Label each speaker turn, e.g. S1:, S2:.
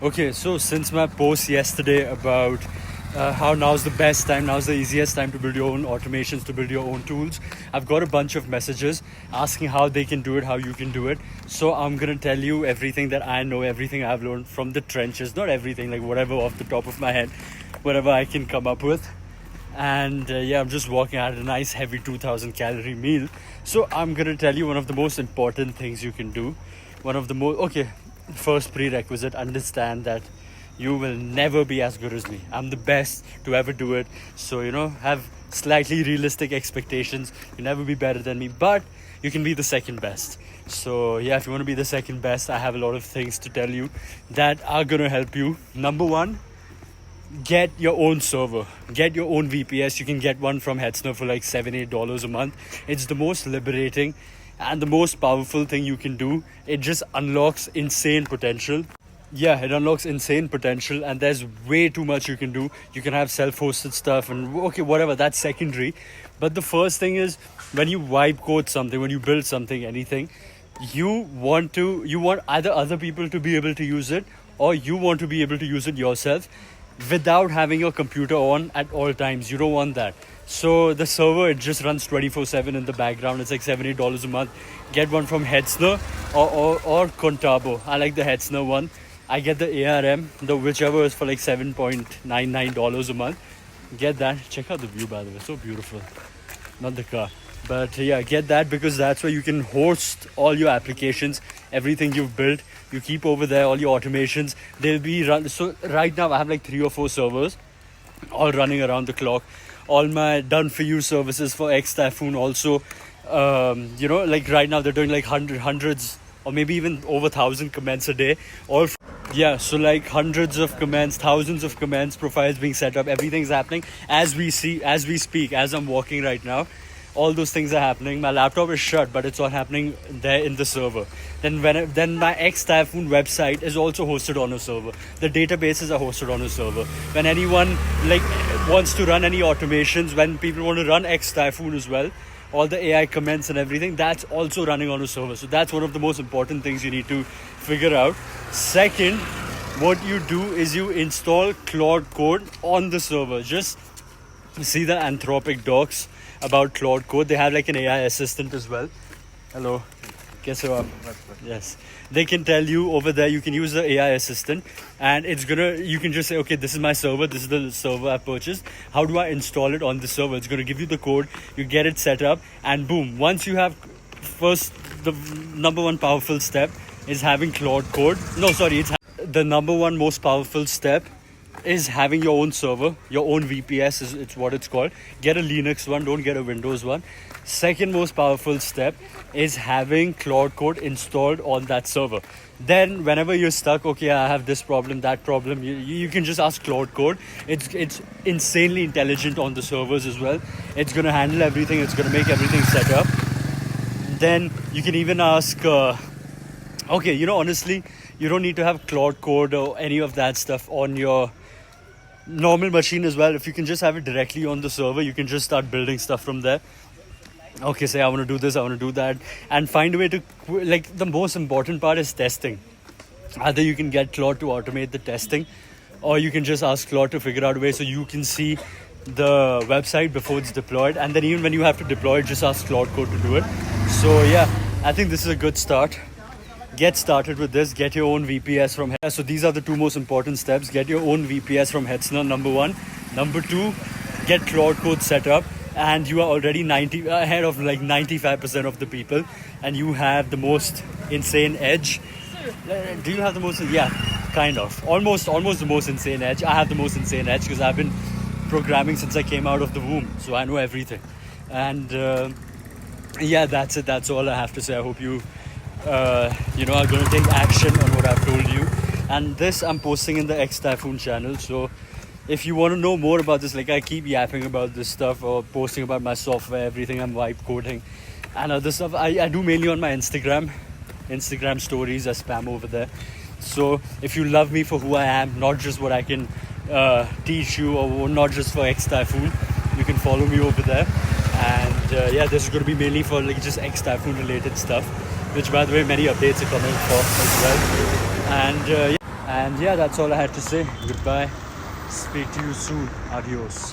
S1: Okay, so since my post yesterday about how now's the best time, now's the easiest time to build your own automations, to build your own tools, I've got a bunch of messages asking how they can do it, how you can do it. So I'm gonna tell you everything that I know, everything I've learned from the trenches, not everything, like whatever off the top of my head, whatever I can come up with. And yeah, I'm just walking out a nice heavy 2000 calorie meal. So I'm gonna tell you one of the most important things you can do. One of the most, okay, first prerequisite, understand that you will never be as good as me. I'm the best to ever do it. So, have slightly realistic expectations. You'll never be better than me, but you can be the second best. So yeah, if you want to be the second best, I have a lot of things to tell you that are gonna help you. Number one, get your own server, get your own VPS. You can get one from Hetzner for like $7-8 a month. It's the most liberating and the most powerful thing you can do. It just unlocks insane potential. Yeah, it unlocks insane potential, and there's way too much you can do. You can have self-hosted stuff and okay, whatever, that's secondary. But the first thing is, when you wipe code something, when you build something, anything, you want either other people to be able to use it, or you want to be able to use it yourself without having your computer on at all times. You don't want that. So the server, it just runs 24/7 in the background. It's like $7-8 a month. Get one from Hetzner or Contabo. I like the Hetzner one. I get the ARM, the whichever is for like $7.99 a month. Get that. Check out the view, by the way, so beautiful. Not the car, but yeah, get that, because that's where you can host all your applications, everything you've built. You keep over there all your automations. They'll be run. So right now I have like 3 or 4 servers all running around the clock. All my done for you services for X-Typhoon also, like right now they're doing like hundreds or maybe even over 1,000 comments a day. Yeah, so like hundreds of comments, thousands of comments, profiles being set up, everything's happening as we speak, as I'm walking right now. All those things are happening. My laptop is shut, but it's all happening there in the server. Then my X-Typhoon website is also hosted on a server. The databases are hosted on a server. When anyone wants to run any automations, when people want to run X-Typhoon as well, all the AI comments and everything, that's also running on a server. So that's one of the most important things you need to figure out. Second, what you do is you install Claude Code on the server. Just see the Anthropic docs about Claude Code. They have like an AI assistant as well. Hello. Guess who? Yes. They can tell you over there, you can use the AI assistant, and you can just say, okay, this is my server, this is the server I purchased. How do I install it on the server? It's going to give you the code, you get it set up, and boom. Once you have the number one powerful step is having Claude Code. It's the number one most powerful step is having your own server, your own VPS it's what it's called. Get a Linux one, don't get a Windows one. Second most powerful step is having Claude Code installed on that server. Then whenever you're stuck, okay, I have this problem, that problem, you can just ask Claude Code. It's insanely intelligent on the servers as well. It's going to handle everything, it's going to make everything set up. Then you can even ask, honestly, you don't need to have Claude Code or any of that stuff on your normal machine as well. If you can just have it directly on the server, you can just start building stuff from there. Okay, say I want to do this, I want to do that, and find a way to, the most important part is testing. Either you can get Claude to automate the testing, or you can just ask Claude to figure out a way so you can see the website before it's deployed, and then even when you have to deploy it, just ask Claude Code to do it. So yeah, I think this is a good start. Get started with this. Get your own VPS from Hetzner. So these are the 2 most important steps. Get your own VPS from Hetzner, number 1. Number 2, get Claude Code set up, and you are already ahead of like 95% of the people, and you have the most insane edge. Do you have the most? Yeah, kind of. Almost the most insane edge. I have the most insane edge because I've been programming since I came out of the womb, so I know everything. And yeah, that's it. That's all I have to say. I hope you are going to take action on what I've told you. And this I'm posting in the X-Typhoon channel. So if you want to know more about this, like I keep yapping about this stuff or posting about my software, everything I'm wipe coding and other stuff, I do mainly on my Instagram stories. I spam over there. So if you love me for who I am, not just what I can teach you, or not just for X-Typhoon, you can follow me over there. And yeah, this is going to be mainly for like just X-Typhoon related stuff, which by the way many updates are coming for as well. And yeah, And yeah, that's all I had to say. Goodbye. Speak to you soon. Adios.